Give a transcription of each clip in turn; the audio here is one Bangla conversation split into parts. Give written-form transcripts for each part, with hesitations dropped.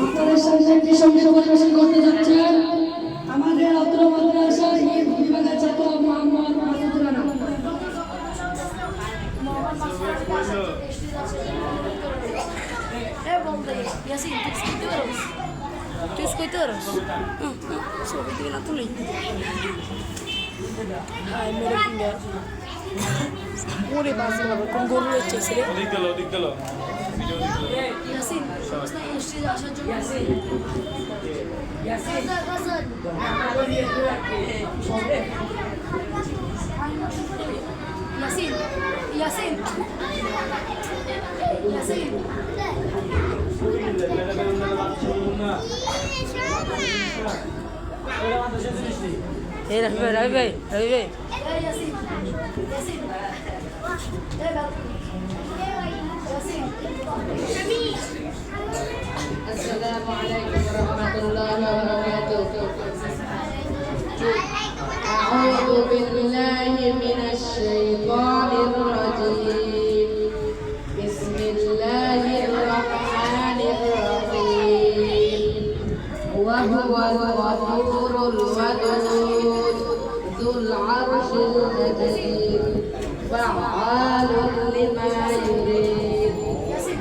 আপনাদের সামনে একটি সঙ্গীত পরিবেশন করতে যাচ্ছেন আমাদের অত্র মাদ্রাসার ঈদ বিভাগের ছাত্র Mohammad Masud Rana. Ore bazen abar kon golu edeceğiz রে দিক দিল ভিডিও দিক দিল ইয়াসিন বুঝনা স্টেজ আসার জন্য ইয়াসিন ইয়াসিন এই রবি ভাই السلام عليكم ورحمة الله وبركاته. أعوذ بالله من الشيطان الرجيم. بسم الله الرحمن الرحيم. وهو الغفور الودود ذو العرش المجيد فعال لما يريد.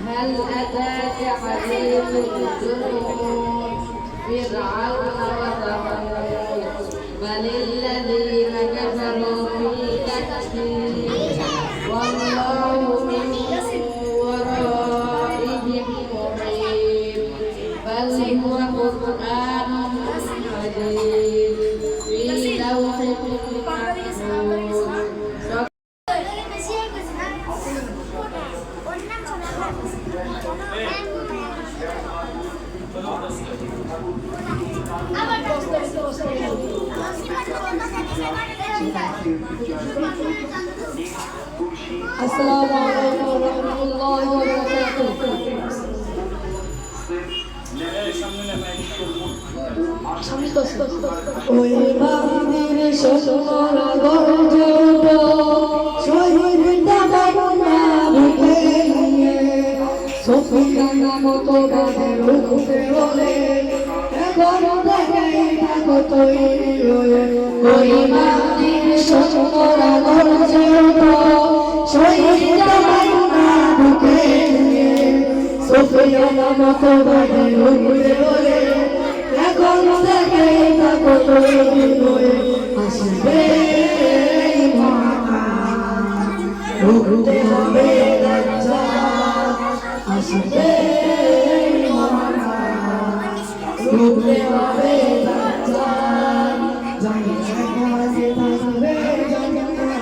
هل أتاك حديث الجنود فرعون وثمود بل الذين كفروا في تكذيب والله من ورائهم محيط بل هو قرآن مجيد في لوح محفوظ. আসসালামু আলাইকুম ওয়া রাহমাতুল্লাহি ওয়া বারাকাতুহু। ওই বান্দির সোনার গর্জে শহীদ দামানা বুকে নিয়ে সফিয়ানা মতো বাদের উঠে বলে এখন দেখে থাকো তৈরি হয়ে। ওই বান্দির সোনার গর্জে শহীদ দামানা বুকে নিয়ে সফিয়ানা মতো বাদের উঠে বলে এখন দেখে থাকো তৈরি হয়ে। আসবে রুখতে হবে দাজ্জাল, আসবে রুখতে হবে দাজ্জাল। জানি একাজে থাকবে থাকবে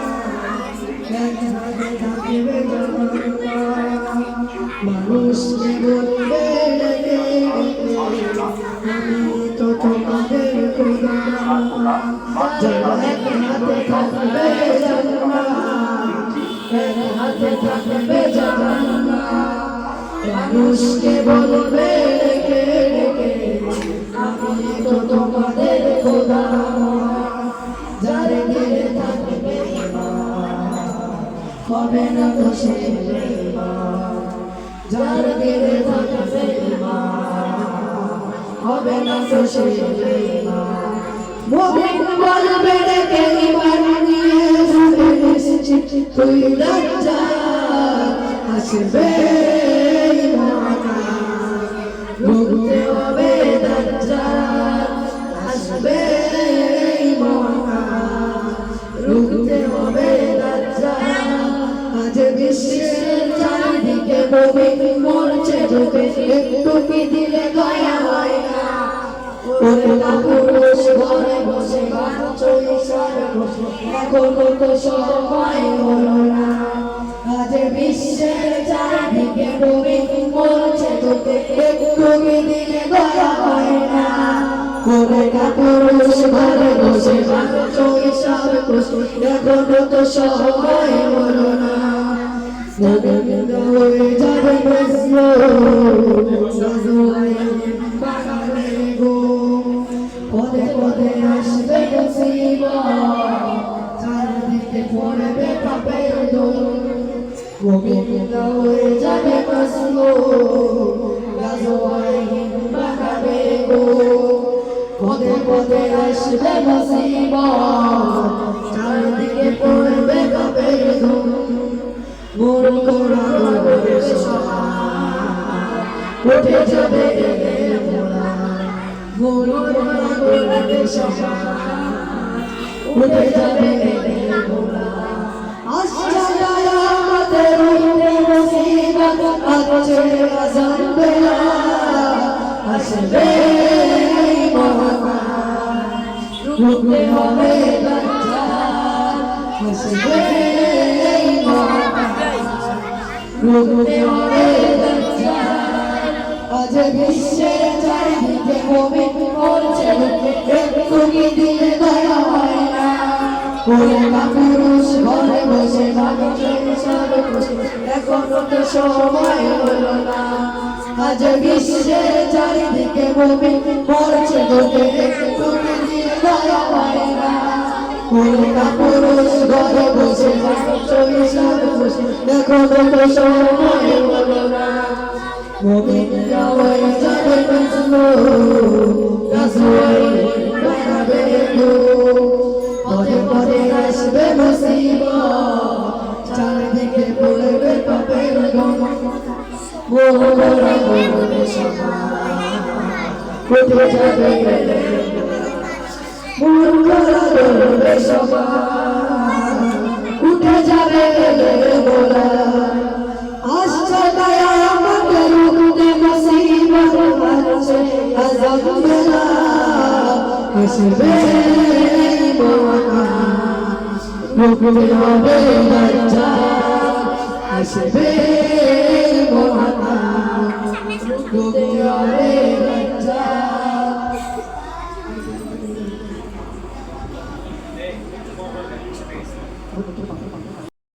মানুষকে বলবে আমি তো তোমাদের খোদা। এক হাতে থাকবে জান্নাত, এক হাতে থাকবে জান্নাত। মানুষকে বলবে রেখে রেখে আমি তো তোমাদের খোদা। যার দিলে থাকবে হবে না তো সে যার দিলে থাকবে হবে না তো সে মুমিন বলবে রেখে ঈমান নিয়ে যাবে এসেছি তুই দাজ্জাল। আসবে রুখতে হবে দাজ্জাল, আসবে রুখতে হবে দাজ্জাল। আজ বিশ্বের চারিদিকে মুমিন মরছে ঢুকে একটু কি দিলে দয়া হয় না। ওরে পুরুষ ঘরে বসে বাচ্চা ইশারা বসে এখন তো সময় হলো না। আজ আজ বিশ্বের চারিদিকে ডুবে মরছে তোকে একটু দিলে দয়া হয় না করে পুরুষ ঘরে বসে চৈশার খুশি এখনো তো সময় হলো না হয়ে যাবে পদে পদে আসবে চারিদিকে পড়বে পাপের দোল গোবিন্দ হয়ে যাবে পদে পদে আসবে চারিদিকে পড়বে পাপের দোল উঠে যাবে উঠে যাবে আমাদের মুসিবত আছে আজান বেলা আসবে রুখতে হবে আসবে রুখতে হবে আজ বিশ্বের চারিদিকে মুমিন মরছে একটু কি দিলে দয়া হয় না ওরা পুরুষ ঘরে বসে এখনো তো সময় হলো না আজ বিশ্বের চারিদিকে মুমিন মরছে একটু কি দিলে দয়া হয় না ওরা পুরুষ ঘরে বসে এখনো তো সময় হলো না গোবিন্দা হয়ে যাবে পদে পদে আসবে চারিদিকে পড়বে পাপের উঠে যাবে উঠে যাবে বলা আসছে দয়া আমাদের উঠে মুসিবত আছে আযাব বেলা আসবে রুখতে হবে দাজ্জাল আসবে মহান